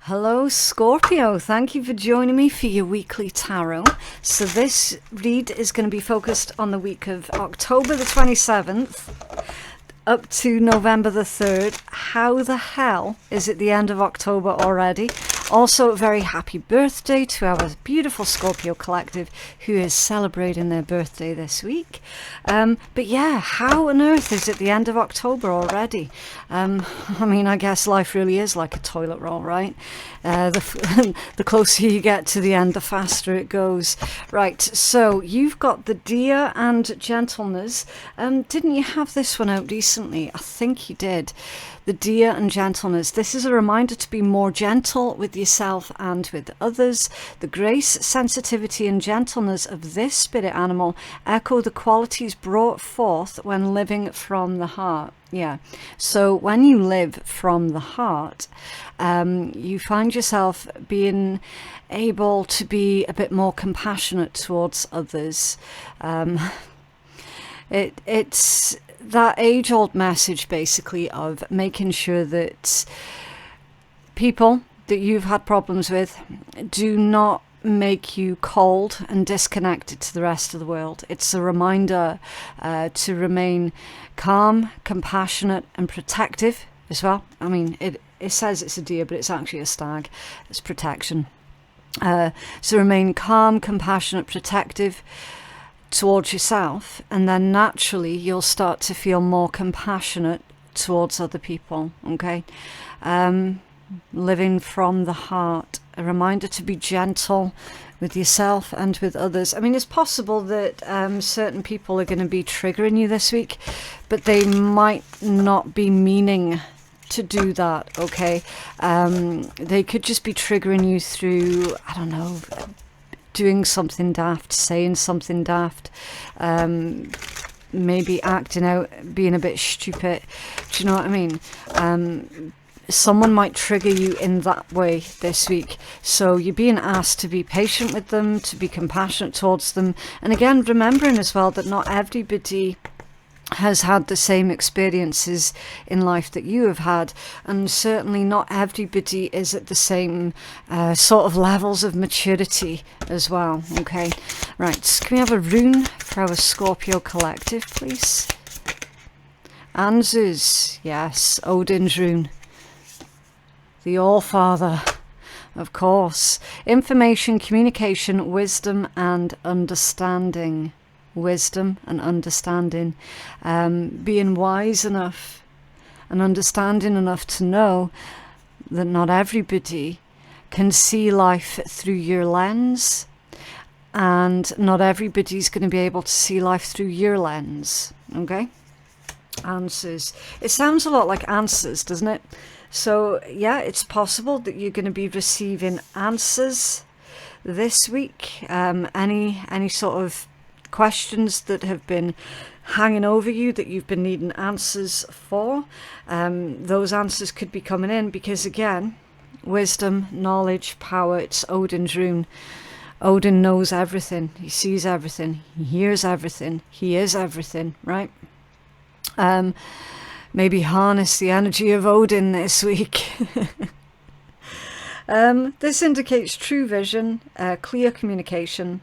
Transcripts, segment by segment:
Hello Scorpio, thank you for joining me for your weekly tarot. So this read is going to be focused on the week of October the 27th up to November the 3rd. How the hell is it the end of October already? Also, a very happy birthday to our beautiful Scorpio collective who is celebrating their birthday this week. But yeah, how on earth is it the end of October already? I mean, I guess life really is like a toilet roll, right? The closer you get to the end, the faster it goes. Right, so you've got the Deer and Gentleness. Didn't you have this one out recently? I think you did. The Deer and Gentleness. This is a reminder to be more gentle with yourself and with others. The grace, sensitivity and gentleness of this spirit animal echo the qualities brought forth when living from the heart. Yeah, so when you live from the heart, you find yourself being able to be a bit more compassionate towards others. It's that age-old message basically of making sure that people that you've had problems with do not make you cold and disconnected to the rest of the world. It's a reminder to remain calm, compassionate and protective as well. I mean, it says it's a deer, but it's actually a stag. It's protection. So remain calm, compassionate, protective towards yourself, and then naturally you'll start to feel more compassionate towards other people. Okay, living from the heart, a reminder to be gentle with yourself and with others. I mean, it's possible that certain people are going to be triggering you this week, but they might not be meaning to do that. Okay, they could just be triggering you through, I don't know, doing something daft, saying something daft, maybe acting out, being a bit stupid. Do you know what I mean? Someone might trigger you in that way this week. So you're being asked to be patient with them, to be compassionate towards them. And again, remembering as well that not everybody has had the same experiences in life that you have had, and certainly not everybody is at the same sort of levels of maturity as well. Okay, right, can we have a rune for our Scorpio collective, please? Anzus, yes, Odin's rune, the All-Father, of course. Information, communication, wisdom and understanding. Wisdom and understanding, being wise enough and understanding enough to know that not everybody can see life through your lens, and not everybody's going to be able to see life through your lens. Okay, answers. It sounds a lot like answers, doesn't it? So yeah, it's possible that you're going to be receiving answers this week. Any sort of questions that have been hanging over you that you've been needing answers for, those answers could be coming in, because again, wisdom, knowledge, power, it's Odin's rune. Odin knows everything, he sees everything, he hears everything, he is everything, right? Maybe harness the energy of Odin this week. This indicates true vision, clear communication,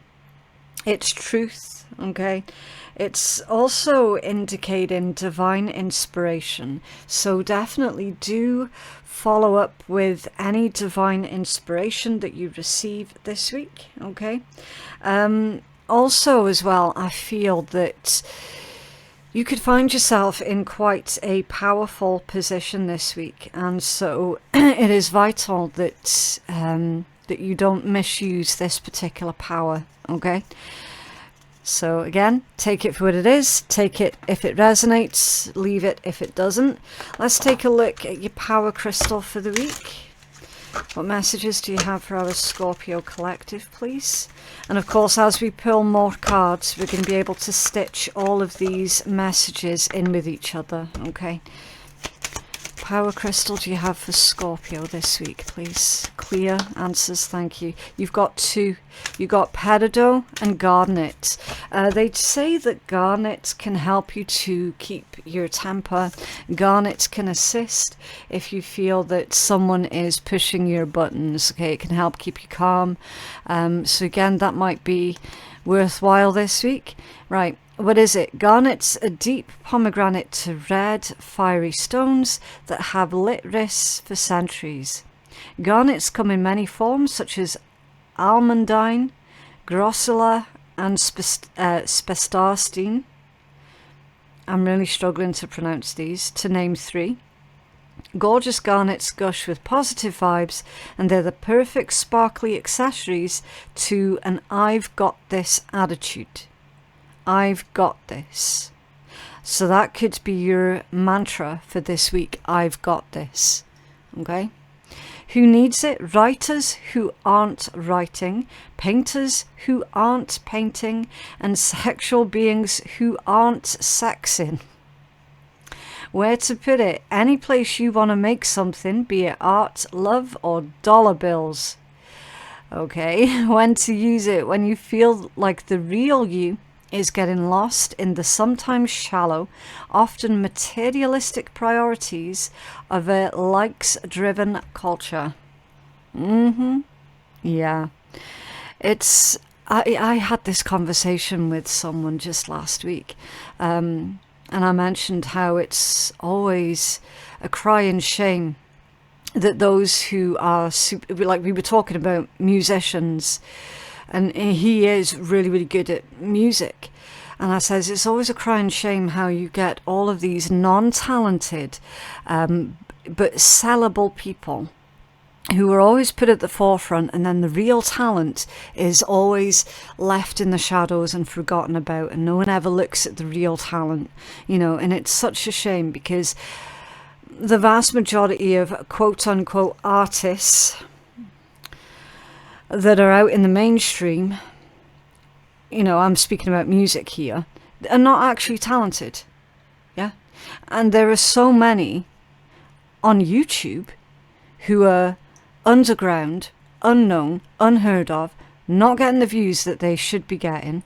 it's truth. Okay, it's also indicating divine inspiration, so definitely do follow up with any divine inspiration that you receive this week. Okay, also as well, I feel that you could find yourself in quite a powerful position this week, and so it is vital that that you don't misuse this particular power. Okay, so again, take it for what it is, take it if it resonates, leave it if it doesn't. Let's take a look at your power crystal for the week. What messages do you have for our Scorpio collective, please? And of course, as we pull more cards, we're going to be able to stitch all of these messages in with each other. Okay, power crystal do you have for Scorpio this week, please? Clear answers, thank you. You've got two. You've got peridot and garnet. They say that garnet can help you to keep your temper. Garnet can assist if you feel that someone is pushing your buttons. Okay, it can help keep you calm. So again, that might be worthwhile this week. Right. What is it? Garnets are deep pomegranate to red, fiery stones that have lit wrists for centuries. Garnets come in many forms, such as almandine, grossula, and spestarstein. I'm really struggling to pronounce these, to name three. Gorgeous garnets gush with positive vibes, and they're the perfect sparkly accessories to an I've got this attitude. I've got this. So that could be your mantra for this week. I've got this. Okay? Who needs it? Writers who aren't writing, painters who aren't painting, and sexual beings who aren't sexing. Where to put it? Any place you want to make something, be it art, love, or dollar bills. Okay? When to use it? When you feel like the real you is getting lost in the sometimes shallow, often materialistic priorities of a likes-driven culture. Yeah. It's... I had this conversation with someone just last week, and I mentioned how it's always a crying shame that those who are super, like we were talking about musicians, and he is really, really good at music. And I says, it's always a crying shame how you get all of these non-talented, but sellable people who are always put at the forefront, and then the real talent is always left in the shadows and forgotten about, and no one ever looks at the real talent, you know. And it's such a shame, because the vast majority of quote-unquote artists that are out in the mainstream, you know, I'm speaking about music here, are not actually talented. Yeah. And there are so many on YouTube who are underground, unknown, unheard of, not getting the views that they should be getting,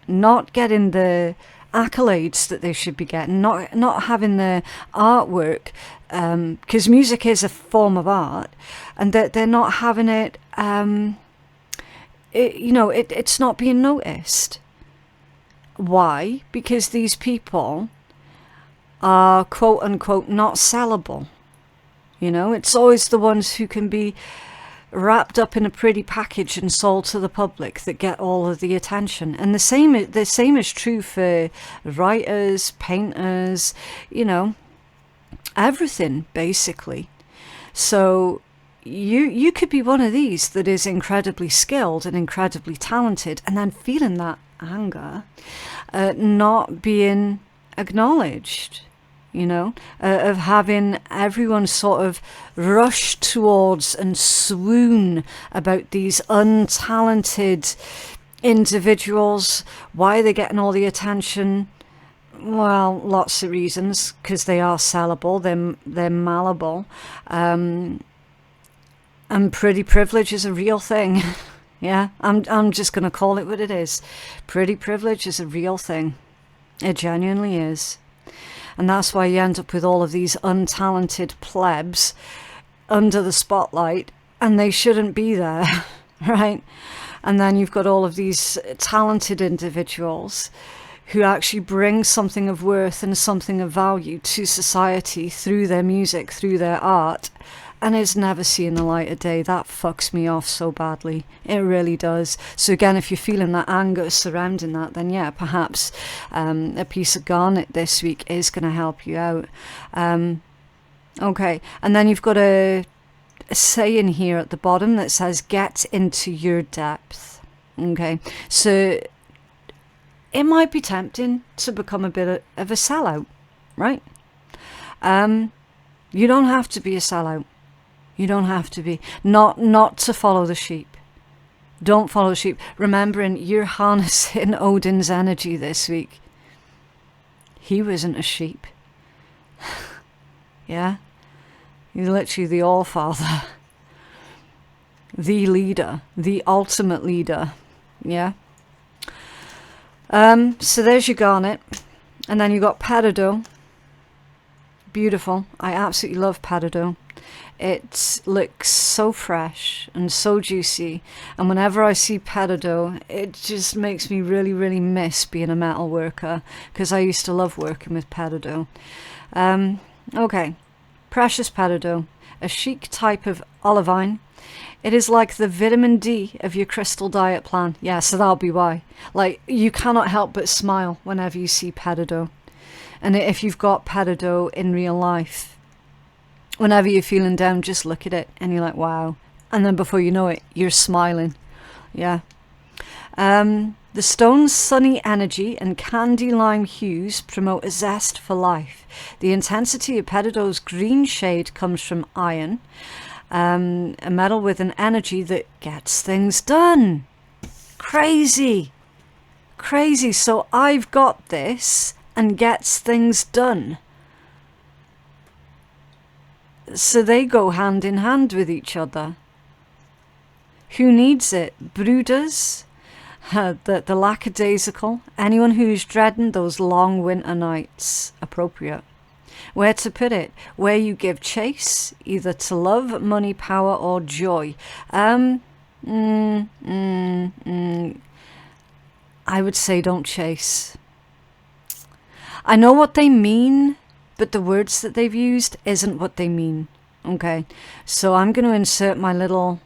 not getting the accolades that they should be getting, not having the artwork, because music is a form of art, and that they're not having it, it's not being noticed. Why? Because these people are quote unquote not sellable. You know, it's always the ones who can be wrapped up in a pretty package and sold to the public that get all of the attention. And the same is true for writers, painters, you know, everything basically. So you could be one of these that is incredibly skilled and incredibly talented, and then feeling that anger, not being acknowledged. You know, of having everyone sort of rush towards and swoon about these untalented individuals. Why are they getting all the attention? Well, lots of reasons, because they are sellable, they're malleable, and pretty privilege is a real thing. Yeah, I'm just going to call it what it is. Pretty privilege is a real thing. It genuinely is. And that's why you end up with all of these untalented plebs under the spotlight, and they shouldn't be there, right? And then you've got all of these talented individuals who actually bring something of worth and something of value to society through their music, through their art, and is never seeing the light of day. That fucks me off so badly. It really does. So again, if you're feeling that anger surrounding that, then yeah, perhaps a piece of garnet this week is going to help you out. Okay, and then you've got a saying here at the bottom that says, get into your depth. Okay, so it might be tempting to become a bit of a sellout, right? You don't have to be a sellout. You don't have to be. Not to follow the sheep. Don't follow the sheep. Remembering you're harnessing Odin's energy this week. He wasn't a sheep. Yeah? You're literally the All-Father. The leader. The ultimate leader. Yeah. So there's your garnet. And then you got peridot. Beautiful. I absolutely love peridot. It looks so fresh and so juicy, and whenever I see peridot, it just makes me really, really miss being a metal worker, because I used to love working with peridot. Okay, precious peridot, a chic type of olivine. It is like the vitamin D of your crystal diet plan. Yeah, so that'll be why. Like, you cannot help but smile whenever you see peridot. And if you've got peridot in real life, whenever you're feeling down, just look at it and you're like, wow. And then before you know it, you're smiling. Yeah. The stone's sunny energy and candy lime hues promote a zest for life. The intensity of peridot's green shade comes from iron, a metal with an energy that gets things done. Crazy. Crazy. So I've got this and gets things done. So they go hand in hand with each other. Who needs it? Brooders, the lackadaisical, anyone who's dreading those long winter nights. Appropriate. Where to put it? Where you give chase, either to love, money, power, or joy. I would say don't chase. I know what they mean, but the words that they've used isn't what they mean. Okay, so I'm going to insert my little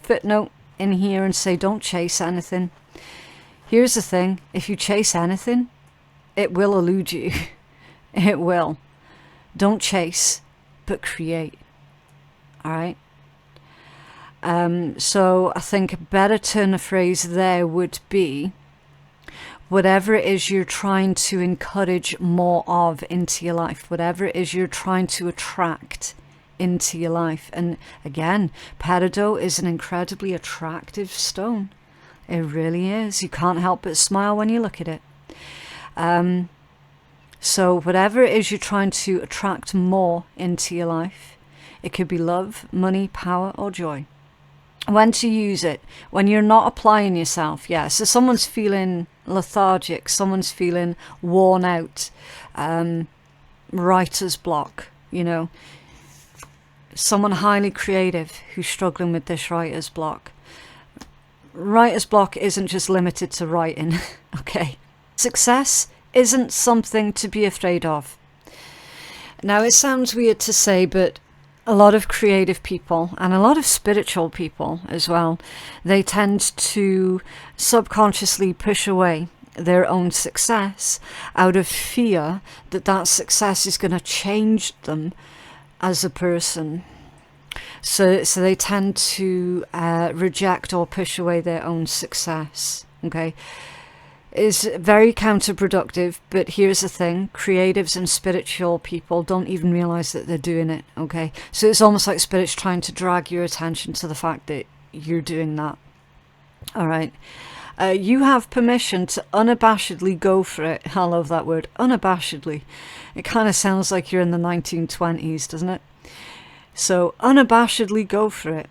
footnote in here and say don't chase anything. Here's the thing, if you chase anything, it will elude you. It will. Don't chase, but create. Alright? So I think a better turn of phrase there would be, whatever it is you're trying to encourage more of into your life, whatever it is you're trying to attract into your life. And again, peridot is an incredibly attractive stone. It really is. You can't help but smile when you look at it. So whatever it is you're trying to attract more into your life, it could be love, money, power, or joy. When to use it? When you're not applying yourself. Yeah, so someone's feeling lethargic, someone's feeling worn out, writer's block, you know, someone highly creative who's struggling with this writer's block. Writer's block isn't just limited to writing. Okay, success isn't something to be afraid of. Now, it sounds weird to say, but a lot of creative people and a lot of spiritual people as well, they tend to subconsciously push away their own success out of fear that that success is going to change them as a person. So they tend to reject or push away their own success. Okay, it's very counterproductive, but here's the thing, creatives and spiritual people don't even realize that they're doing it. Okay, so it's almost like spirit's trying to drag your attention to the fact that you're doing that. All right, you have permission to unabashedly go for it. I love that word, unabashedly. It kind of sounds like you're in the 1920s, doesn't it? So unabashedly go for it.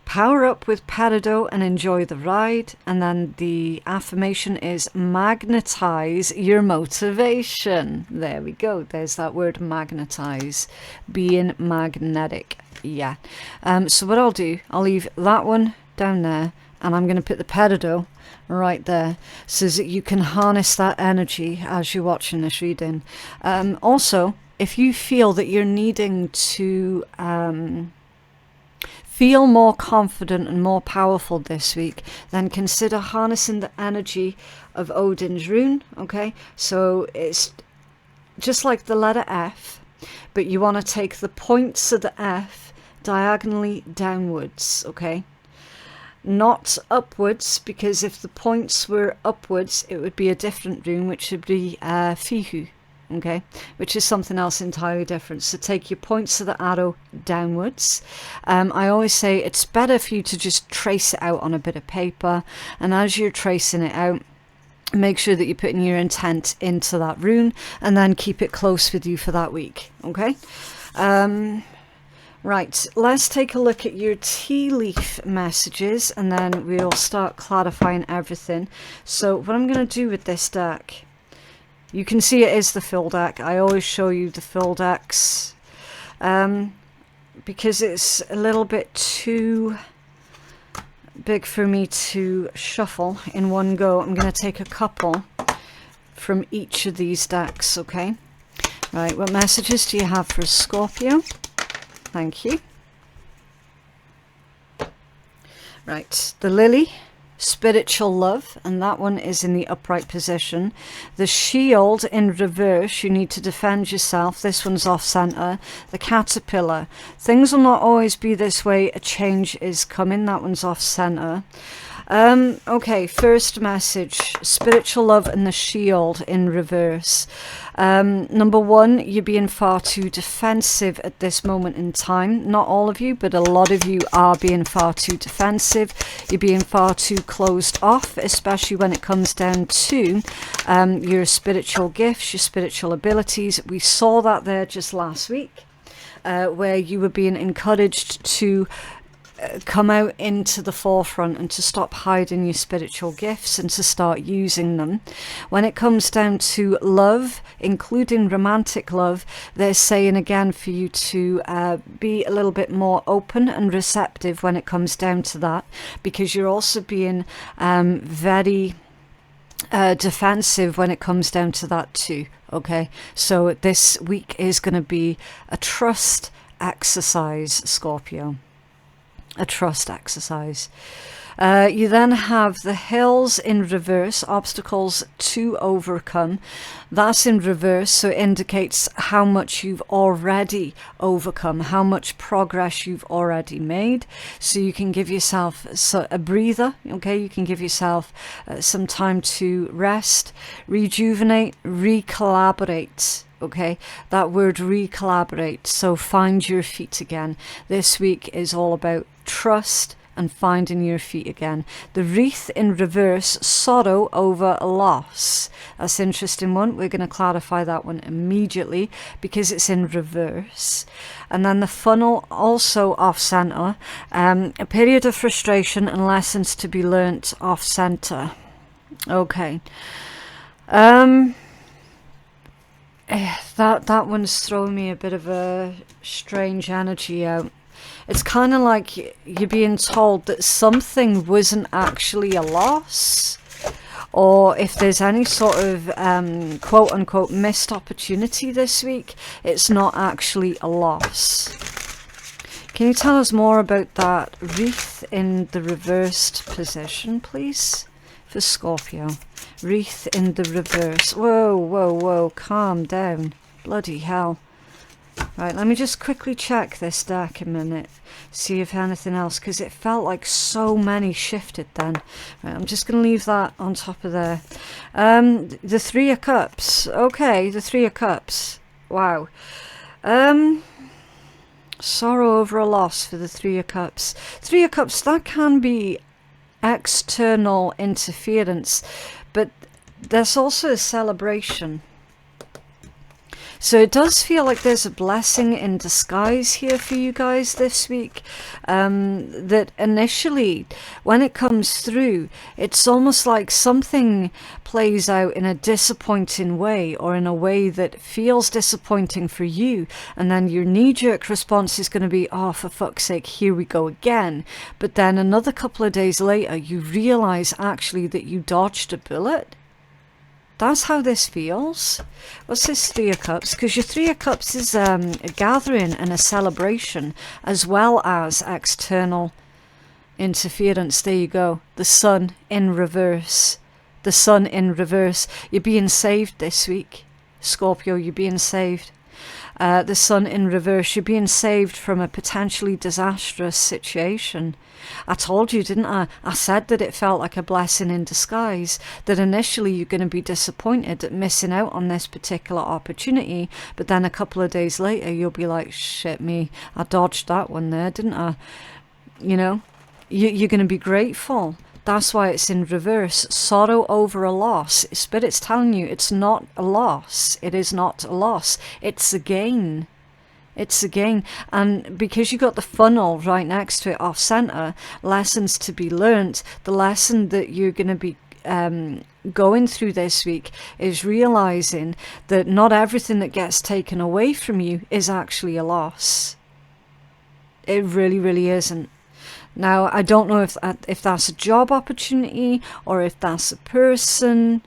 Power up with peridot and enjoy the ride. And then the affirmation is magnetize your motivation. There we go. There's that word, magnetize. Being magnetic. Yeah. So what I'll do, I'll leave that one down there, and I'm going to put the peridot right there so that you can harness that energy as you're watching this reading. Also, if you feel that you're needing to feel more confident and more powerful this week, then consider harnessing the energy of Odin's rune. Okay, so it's just like the letter F, but you want to take the points of the F diagonally downwards. Okay, not upwards, because if the points were upwards, it would be a different rune, which would be Fihu. Okay, which is something else entirely different. So take your points of the arrow downwards. I always say it's better for you to just trace it out on a bit of paper, and as you're tracing it out, make sure that you're putting your intent into that rune, and then keep it close with you for that week. Okay. Right, let's take a look at your tea leaf messages, and then we'll start clarifying everything. So what I'm going to do with this deck, you can see it is the full deck. I always show you the full decks because it's a little bit too big for me to shuffle in one go. I'm going to take a couple from each of these decks, okay? Right, what messages do you have for Scorpio? Thank you. Right, the lily, spiritual love, and that one is in the upright position. The shield in reverse, you need to defend yourself. This one's off center. The caterpillar, things will not always be this way. A change is coming. That one's off center. Okay, first message, spiritual love and the shield in reverse. Number one, you're being far too defensive at this moment in time. Not all of you, but a lot of you are being far too defensive. You're being far too closed off, especially when it comes down to your spiritual gifts, your spiritual abilities. We saw that there just last week, where you were being encouraged to come out into the forefront and to stop hiding your spiritual gifts and to start using them. When it comes down to love, including romantic love, they're saying again for you to be a little bit more open and receptive when it comes down to that, because you're also being very defensive when it comes down to that too. Okay, so this week is going to be a trust exercise, Scorpio. A trust exercise. You then have the hills in reverse, obstacles to overcome. That's in reverse, so it indicates how much you've already overcome, how much progress you've already made. So you can give yourself a breather, okay? You can give yourself some time to rest, rejuvenate, recollaborate. Okay, that word recollaborate. So find your feet again. This week is all about trust and finding your feet again. The wreath in reverse, sorrow over a loss. That's an interesting one. We're going to clarify that one immediately because it's in reverse. And then the funnel, also off center. A period of frustration and lessons to be learnt off center. Okay. That one's throwing me a bit of a strange energy out. It's kind of like you're being told that something wasn't actually a loss, or if there's any sort of quote-unquote missed opportunity this week, it's not actually a loss. Can you tell us more about that wreath in the reversed position, please, for Scorpio? Wreath in the reverse. Whoa, whoa, whoa, calm down. Bloody hell. Right, let me just quickly check this deck a minute, see if anything else, because it felt like so many shifted then. Right, I'm just going to leave that on top of there. The Three of Cups. Okay, the Three of Cups. Wow. Sorrow over a loss for the Three of Cups. Three of Cups, that can be external interference, but there's also a celebration. So it does feel like there's a blessing in disguise here for you guys this week. That initially, when it comes through, it's almost like something plays out in a disappointing way, or in a way that feels disappointing for you. And then your knee-jerk response is going to be, oh, for fuck's sake, here we go again. But then another couple of days later, you realize actually that you dodged a bullet. That's how this feels. What's this Three of Cups? Because your Three of Cups is a gathering and a celebration, as well as external interference. There you go. The Sun in reverse. The Sun in reverse. You're being saved this week, Scorpio. You're being saved. The Sun in reverse. You're being saved from a potentially disastrous situation. I told you, didn't I? I said that it felt like a blessing in disguise, that initially you're going to be disappointed at missing out on this particular opportunity, but then a couple of days later you'll be like, shit me, I dodged that one there, didn't I? You know, you're going to be grateful That's why it's in reverse. Sorrow over a loss. Spirit's telling you it's not a loss. It is not a loss. It's a gain. It's a gain. And because you got the funnel right next to it off center, lessons to be learnt, the lesson that you're going to be going through this week is realizing that not everything that gets taken away from you is actually a loss. It really, really isn't. Now, I don't know if that's a job opportunity or if that's a person.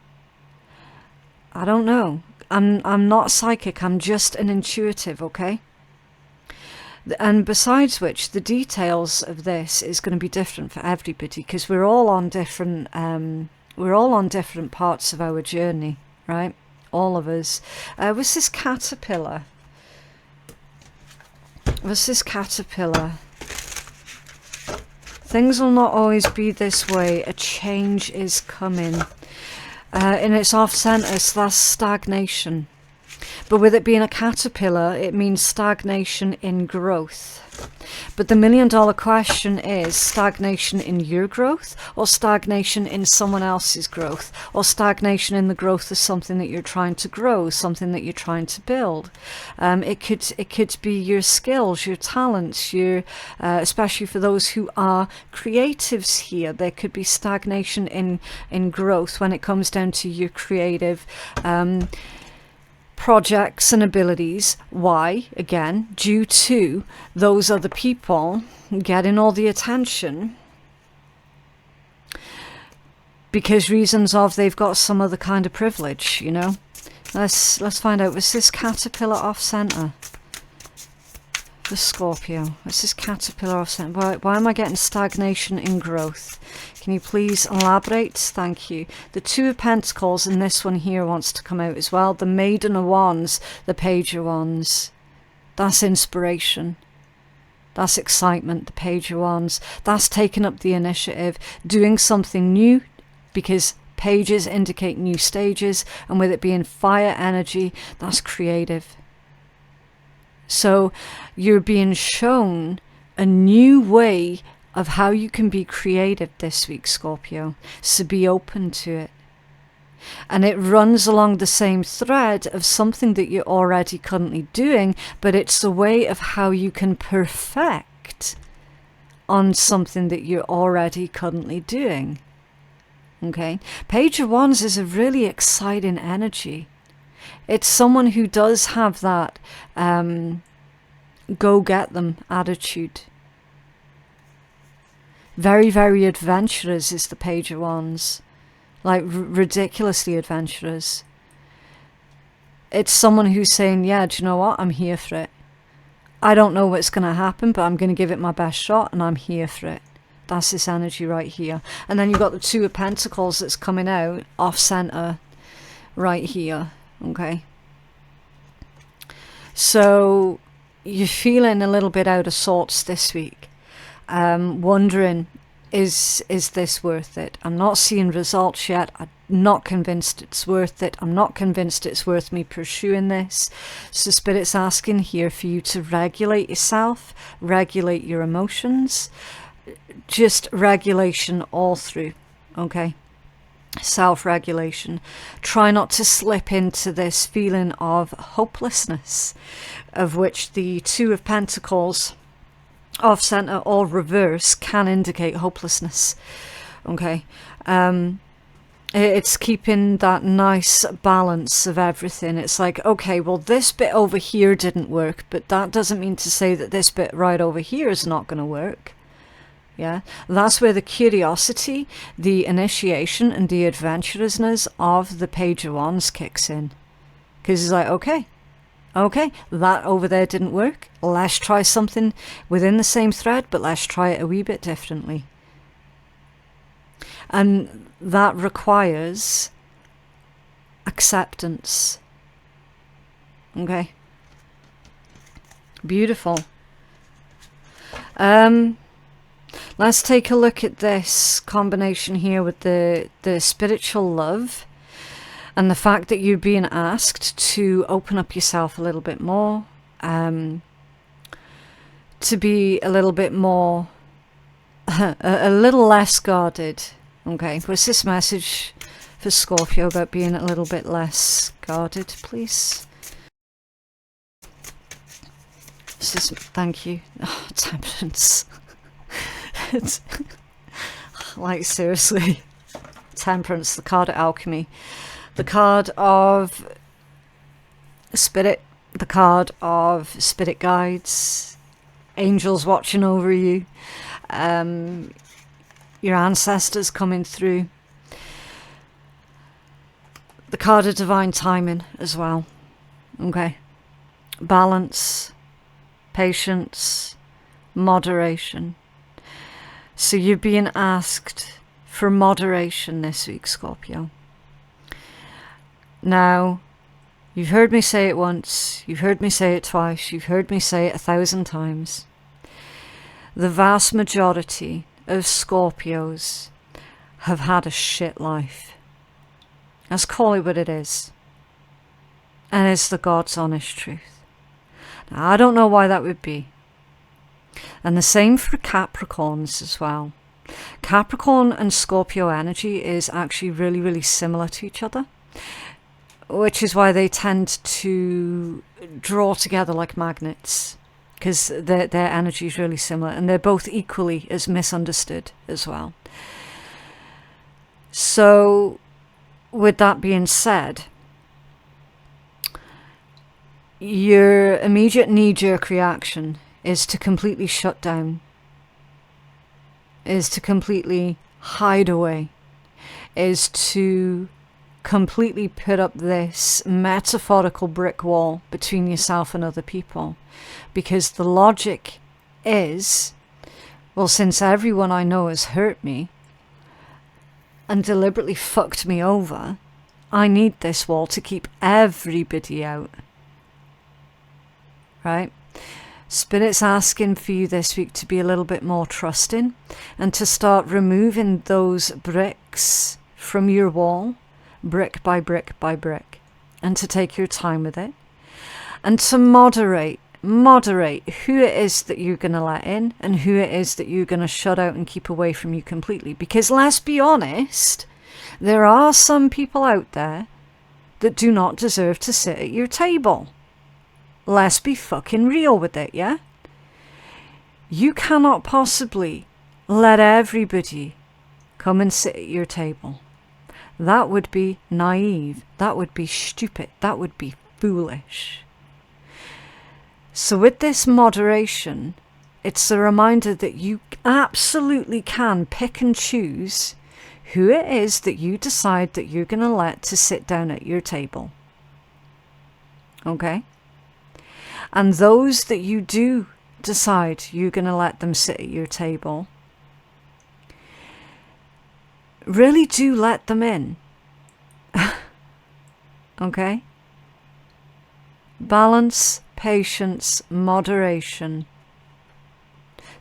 I don't know. I'm not psychic. I'm just an intuitive, okay? And besides which, the details of this is going to be different for everybody, because we're all on different parts of our journey, right? All of us. Was this caterpillar? Things will not always be this way. A change is coming. And it's off center, so that's stagnation. But with it being a caterpillar, it means stagnation in growth. But the $1 million question is stagnation in your growth, or stagnation in someone else's growth, or stagnation in the growth of something that you're trying to grow, something that you're trying to build. It could be your skills, your talents, your especially for those who are creatives here. There could be stagnation in growth when it comes down to your creative projects and abilities. Why? Again, due to those other people getting all the attention, because reasons of they've got some other kind of privilege, you know. Let's find out. Was this caterpillar off center? The Scorpio. What's this caterpillar off center? Why am I getting stagnation in growth? Can you please elaborate? Thank you. The Two of Pentacles, and this one here wants to come out as well. The Maiden of Wands, the Page of Wands. That's inspiration. That's excitement, the Page of Wands. That's taking up the initiative, doing something new, because pages indicate new stages, and with it being fire energy, that's creative. So you're being shown a new way of how you can be creative this week, Scorpio. So be open to it. And it runs along the same thread of something that you're already currently doing, but it's a way of how you can perfect on something that you're already currently doing. Okay? Page of Wands is a really exciting energy. It's someone who does have that go get them attitude. Very, very adventurous is the Page of Wands. Like ridiculously adventurous. It's someone who's saying, yeah, do you know what? I'm here for it. I don't know what's going to happen, but I'm going to give it my best shot, and I'm here for it. That's this energy right here. And then you've got the Two of Pentacles that's coming out off center right here. Okay. So you're feeling a little bit out of sorts this week. Wondering, is this worth it? I'm not seeing results yet. I'm not convinced it's worth it. I'm not convinced it's worth me pursuing this. So Spirit's asking here for you to regulate yourself, regulate your emotions, just regulation all through, okay? Self-regulation. Try not to slip into this feeling of hopelessness, of which the Two of Pentacles off center or reverse can indicate hopelessness. Okay. It's keeping that nice balance of everything. It's like, okay, well, this bit over here didn't work, but that doesn't mean to say that this bit right over here is not going to work. Yeah, that's where the curiosity, the initiation, and the adventurousness of the Page of Wands kicks in. Because it's like, okay, that over there didn't work. Let's try something within the same thread, but let's try it a wee bit differently. And that requires acceptance. Okay. Beautiful. Let's take a look at this combination here with the spiritual love and the fact that you're being asked to open up yourself a little bit more, to be a little bit more, a little less guarded, Okay, what's this message for Scorpio about being a little bit less guarded, please? Thank you. Oh, temperance. Like, seriously. Temperance, the card of alchemy. The card of spirit. The card of spirit guides. Angels watching over you. Your ancestors coming through. The card of divine timing as well. Okay. Balance. Patience. Moderation. So you're being asked for moderation this week, Scorpio. Now, you've heard me say it once, you've heard me say it twice, you've heard me say it 1,000 times. The vast majority of Scorpios have had a shit life. Let's call it what it is. And it's the God's honest truth. Now, I don't know why that would be. And the same for Capricorns as well. Capricorn and Scorpio energy is actually really, really similar to each other, which is why they tend to draw together like magnets, because their energy is really similar, and they're both equally as misunderstood as well. So, with that being said, your immediate knee-jerk reaction is to completely shut down, is to completely hide away, is to completely put up this metaphorical brick wall between yourself and other people. Because the logic is, well, since everyone I know has hurt me and deliberately fucked me over, I need this wall to keep everybody out. Right? Spirit's asking for you this week to be a little bit more trusting and to start removing those bricks from your wall, brick by brick by brick, and to take your time with it and to moderate who it is that you're going to let in and who it is that you're going to shut out and keep away from you completely. Because let's be honest, there are some people out there that do not deserve to sit at your table. Let's be fucking real with it, yeah? You cannot possibly let everybody come and sit at your table. That would be naive. That would be stupid. That would be foolish. So with this moderation, it's a reminder that you absolutely can pick and choose who it is that you decide that you're going to let to sit down at your table. Okay? And those that you do decide you're going to let them sit at your table, really do let them in. Okay? Balance, patience, moderation.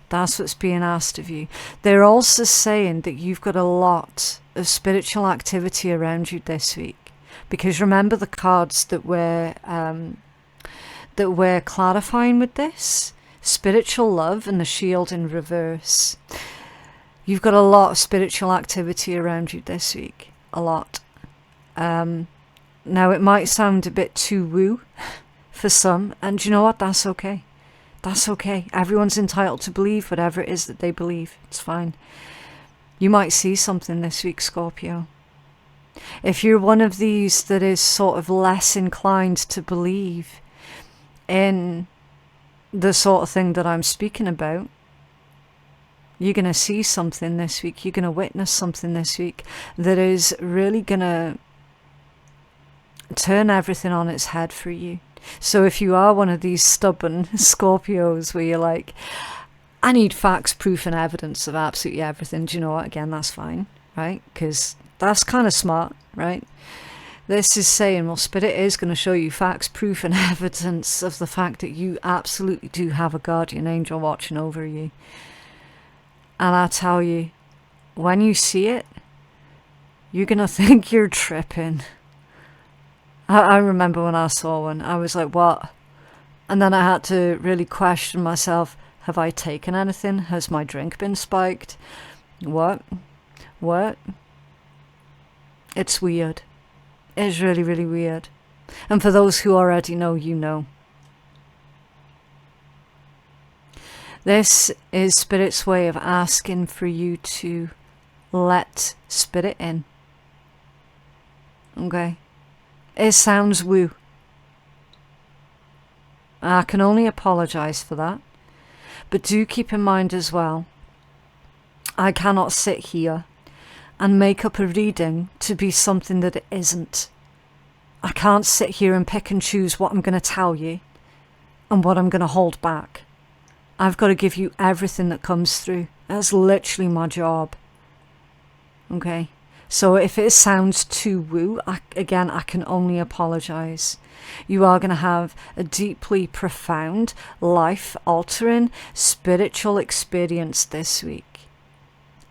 That's what's being asked of you. They're also saying that you've got a lot of spiritual activity around you this week. Because remember the cards that we're clarifying with this? Spiritual love and the shield in reverse. You've got a lot of spiritual activity around you this week. A lot. Now, it might sound a bit too woo for some, and you know what? That's okay. That's okay. Everyone's entitled to believe whatever it is that they believe. It's fine. You might see something this week, Scorpio. If you're one of these that is sort of less inclined to believe in the sort of thing that I'm speaking about, you're going to see something this week. You're going to witness something this week that is really going to turn everything on its head for you. So if you are one of these stubborn Scorpios where you're like, I need facts, proof and evidence of absolutely everything, do you know what? Again, that's fine, right? Because that's kind of smart, right? This is saying, well, Spirit is going to show you facts, proof and evidence of the fact that you absolutely do have a guardian angel watching over you. And I tell you, when you see it, you're going to think you're tripping. I remember when I saw one, I was like, what? And then I had to really question myself. Have I taken anything? Has my drink been spiked? What What? It's weird. It's really, really weird. And for those who already know, you know. This is Spirit's way of asking for you to let Spirit in. Okay? It sounds woo. I can only apologize for that. But do keep in mind as well, I cannot sit here and make up a reading to be something that it isn't. I can't sit here and pick and choose what I'm going to tell you and what I'm going to hold back. I've got to give you everything that comes through. That's literally my job. Okay? So if it sounds too woo, I can only apologize. You are going to have a deeply profound, life-altering, spiritual experience this week.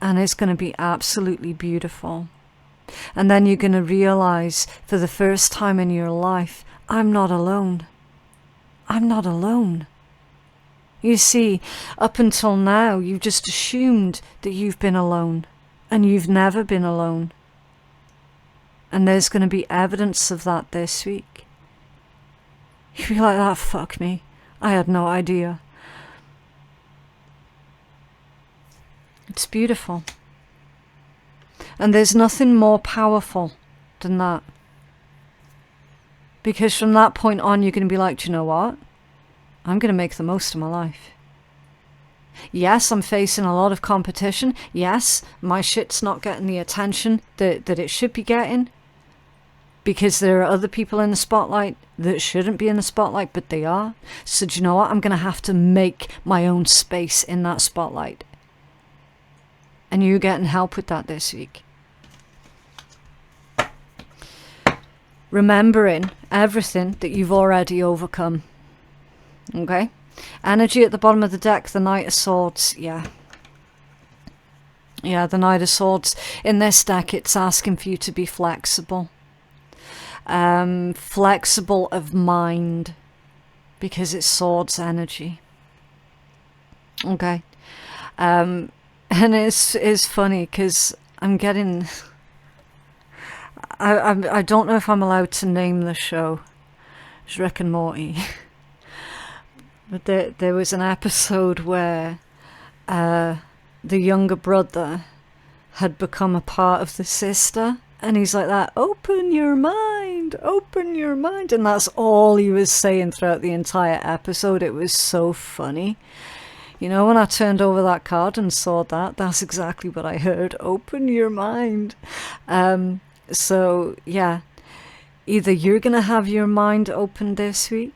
And it's going to be absolutely beautiful. And then you're going to realize for the first time in your life, I'm not alone. I'm not alone. You see, up until now, you've just assumed that you've been alone. And you've never been alone. And there's going to be evidence of that this week. You'll be like, "Ah, fuck me. I had no idea." It's beautiful. And there's nothing more powerful than that. Because from that point on, you're going to be like, "Do you know what? I'm going to make the most of my life. Yes, I'm facing a lot of competition. Yes, my shit's not getting the attention that it should be getting. Because there are other people in the spotlight that shouldn't be in the spotlight, but they are. So do you know what? I'm going to have to make my own space in that spotlight." And you're getting help with that this week. Remembering everything that you've already overcome. Okay? Energy at the bottom of the deck, the Knight of Swords. Yeah, the Knight of Swords. In this deck, it's asking for you to be flexible. Flexible of mind. Because it's swords energy. Okay? And it's funny because I'm getting... I don't know if I'm allowed to name the show. It's Rick and Morty. But there was an episode where the younger brother had become a part of the sister. And he's like that, open your mind. And that's all he was saying throughout the entire episode. It was so funny. You know, when I turned over that card and saw that, that's exactly what I heard. Open your mind. So, yeah. Either you're going to have your mind open this week,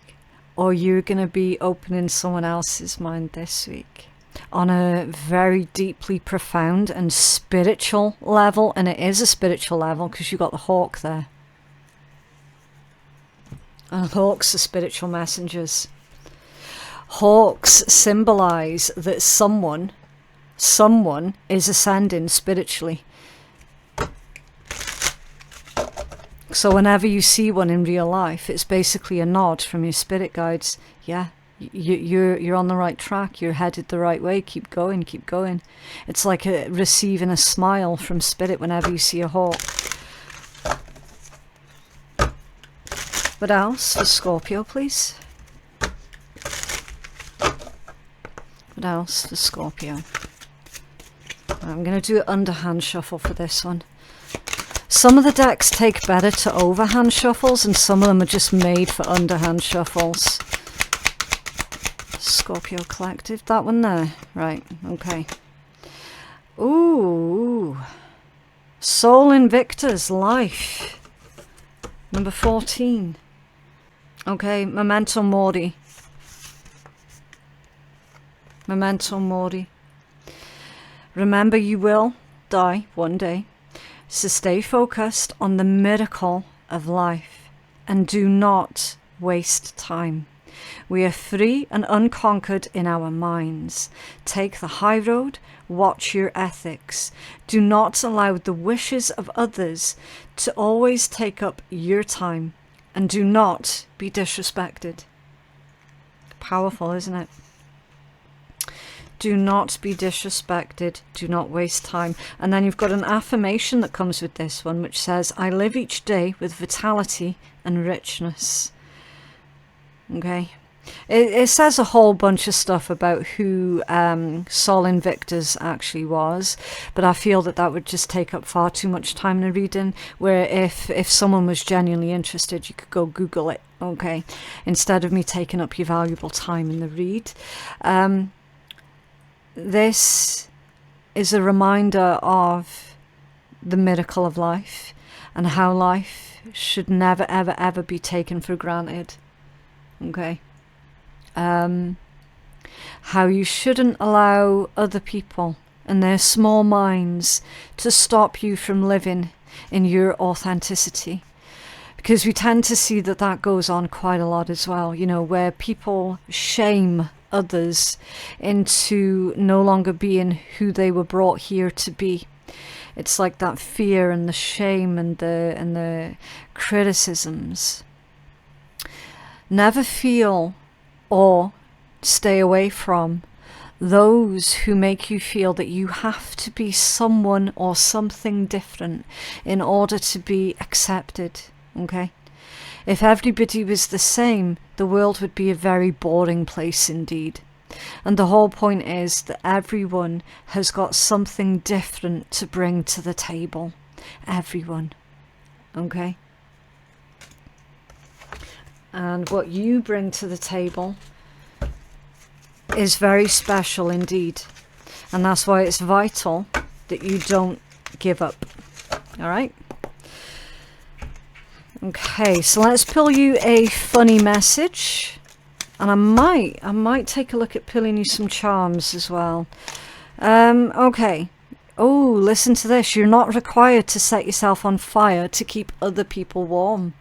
or you're going to be opening someone else's mind this week. On a very deeply profound and spiritual level. And it is a spiritual level because you've got the hawk there. And hawks are spiritual messengers. Hawks symbolize that someone is ascending spiritually. So whenever you see one in real life, it's basically a nod from your spirit guides. Yeah, you're on the right track. You're headed the right way. Keep going, keep going. It's like receiving a smile from spirit whenever you see a hawk. What else for Scorpio, please? What else for Scorpio? I'm going to do an underhand shuffle for this one. Some of the decks take better to overhand shuffles, and some of them are just made for underhand shuffles. Scorpio Collective, that one there. Right, okay. Ooh. Soul Invictus Life. Number 14. Okay, Memento Mori. Memento Mori. Remember, you will die one day. So stay focused on the miracle of life and do not waste time. We are free and unconquered in our minds. Take the high road, watch your ethics. Do not allow the wishes of others to always take up your time, and do not be disrespected. Powerful, isn't it? Do not be disrespected. Do not waste time. And then you've got an affirmation that comes with this one, which says, I live each day with vitality and richness. Okay. It says a whole bunch of stuff about who Sol Invictus actually was, but I feel that that would just take up far too much time in a reading, where if someone was genuinely interested, you could go Google it, okay, instead of me taking up your valuable time in the read. This is a reminder of the miracle of life and how life should never, ever, ever be taken for granted, okay? How you shouldn't allow other people and their small minds to stop you from living in your authenticity, because we tend to see that that goes on quite a lot as well, you know, where people shame others into no longer being who they were brought here to be. It's like that fear and the shame and the criticisms. Never feel or stay away from those who make you feel that you have to be someone or something different in order to be accepted, okay? If everybody was the same, the world would be a very boring place indeed. And the whole point is that everyone has got something different to bring to the table. Everyone, okay? And what you bring to the table is very special indeed. And that's why it's vital that you don't give up. All right? Okay, so let's pull you a funny message. And I might take a look at pulling you some charms as well. Okay. Oh, listen to this. You're not required to set yourself on fire to keep other people warm.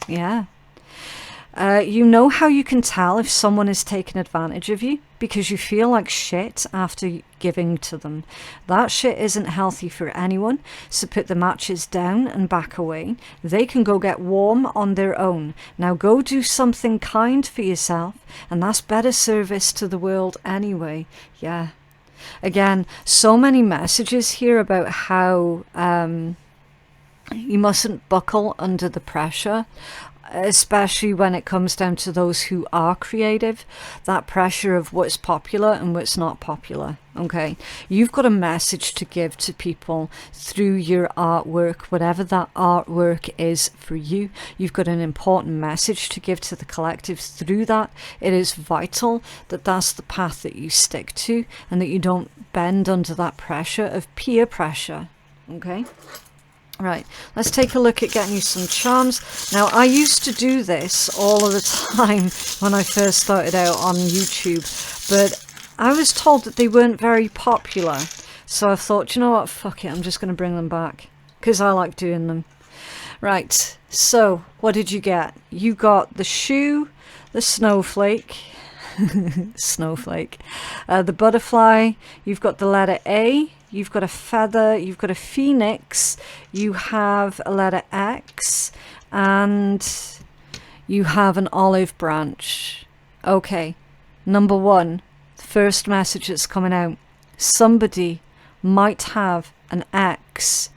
Yeah. You know how you can tell if someone is taking advantage of you? Because you feel like shit after giving to them. That shit isn't healthy for anyone, so put the matches down and back away. They can go get warm on their own. Now go do something kind for yourself, and that's better service to the world anyway. Yeah. Again, so many messages here about how you mustn't buckle under the pressure, especially when it comes down to those who are creative, that pressure of what's popular and what's not popular, okay? You've got a message to give to people through your artwork, whatever that artwork is for you. You've got an important message to give to the collective through that. It is vital that that's the path that you stick to and that you don't bend under that pressure of peer pressure, okay? Right, let's take a look at getting you some charms. Now, I used to do this all of the time when I first started out on YouTube, but I was told that they weren't very popular. So I thought, you know what, fuck it, I'm just going to bring them back, because I like doing them. Right, so what did you get? You got the shoe, the snowflake, the butterfly, you've got the letter A, you've got a feather, you've got a phoenix, you have a letter X, and you have an olive branch. Okay, number one, the first message that's coming out. Somebody might have an X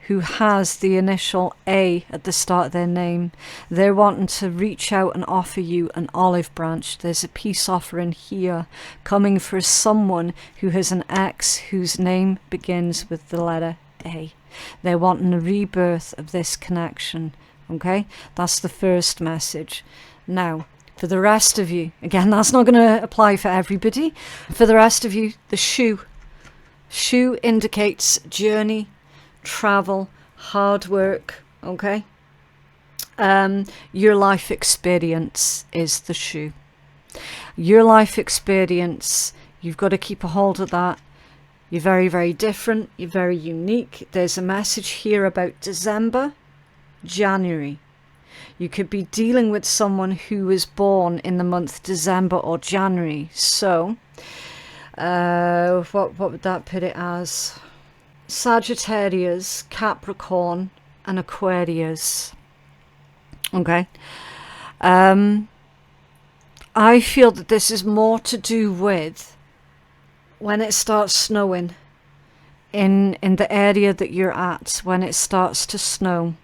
who has the initial A at the start of their name. They're wanting to reach out and offer you an olive branch. There's a peace offering here coming for someone who has an X whose name begins with the letter A. They're wanting a rebirth of this connection. Okay, that's the first message. Now, for the rest of you, again, that's not going to apply for everybody. For the rest of you, the shoe. Shoe indicates journey, travel, hard work, okay? Your life experience is the shoe. Your life experience, you've got to keep a hold of that. You're very, very different. You're very unique. There's a message here about December, January. You could be dealing with someone who was born in the month December or January. So, what would that put it as? Sagittarius, Capricorn, and Aquarius. Okay. I feel that this is more to do with when it starts snowing in the area that you're at, when it starts to snow,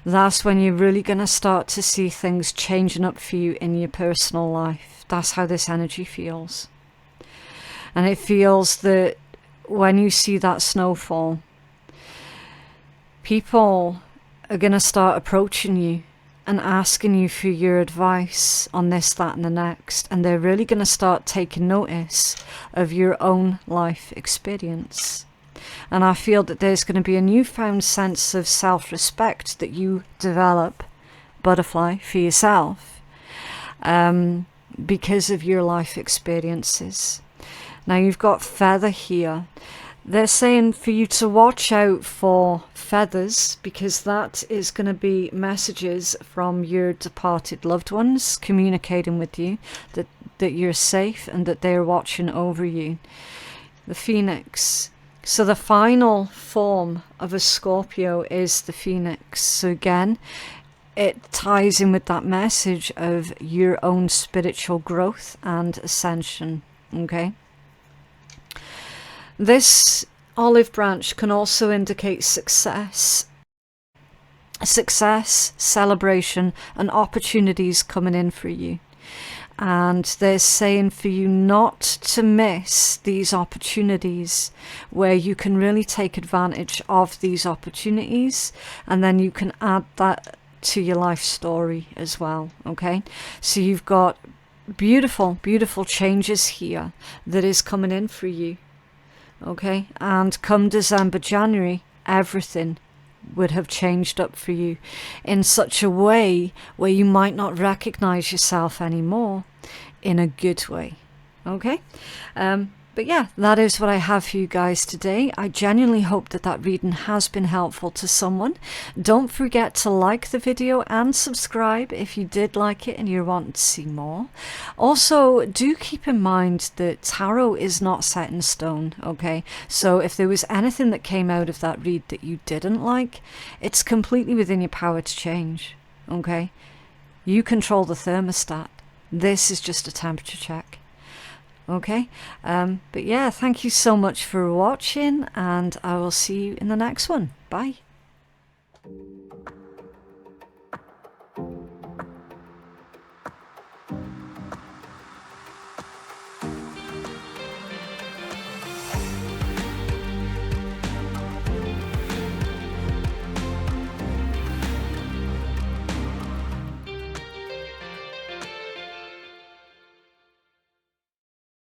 that's when you're really going to start to see things changing up for you in your personal life. That's how this energy feels. And it feels that when you see that snowfall, people are going to start approaching you and asking you for your advice on this, that, and the next. And they're really going to start taking notice of your own life experience. And I feel that there's going to be a newfound sense of self-respect that you develop, butterfly, for yourself, because of your life experiences. Now you've got feather here. They're saying for you to watch out for feathers, because that is going to be messages from your departed loved ones communicating with you that you're safe and that they're watching over you. The Phoenix. So the final form of a Scorpio is the Phoenix. So again, it ties in with that message of your own spiritual growth and ascension. Okay. This olive branch can also indicate success, celebration, and opportunities coming in for you. And they're saying for you not to miss these opportunities where you can really take advantage of these opportunities, and then you can add that to your life story as well. Okay, so you've got beautiful, beautiful changes here that is coming in for you. Okay, and come December, January, everything would have changed up for you in such a way where you might not recognize yourself anymore, in a good way. Okay, but yeah, that is what I have for you guys today. I genuinely hope that that reading has been helpful to someone. Don't forget to like the video and subscribe if you did like it and you're wanting to see more. Also, do keep in mind that tarot is not set in stone, okay? So if there was anything that came out of that read that you didn't like, it's completely within your power to change, okay? You control the thermostat. This is just a temperature check. Okay, but yeah, thank you so much for watching, and I will see you in the next one. Bye.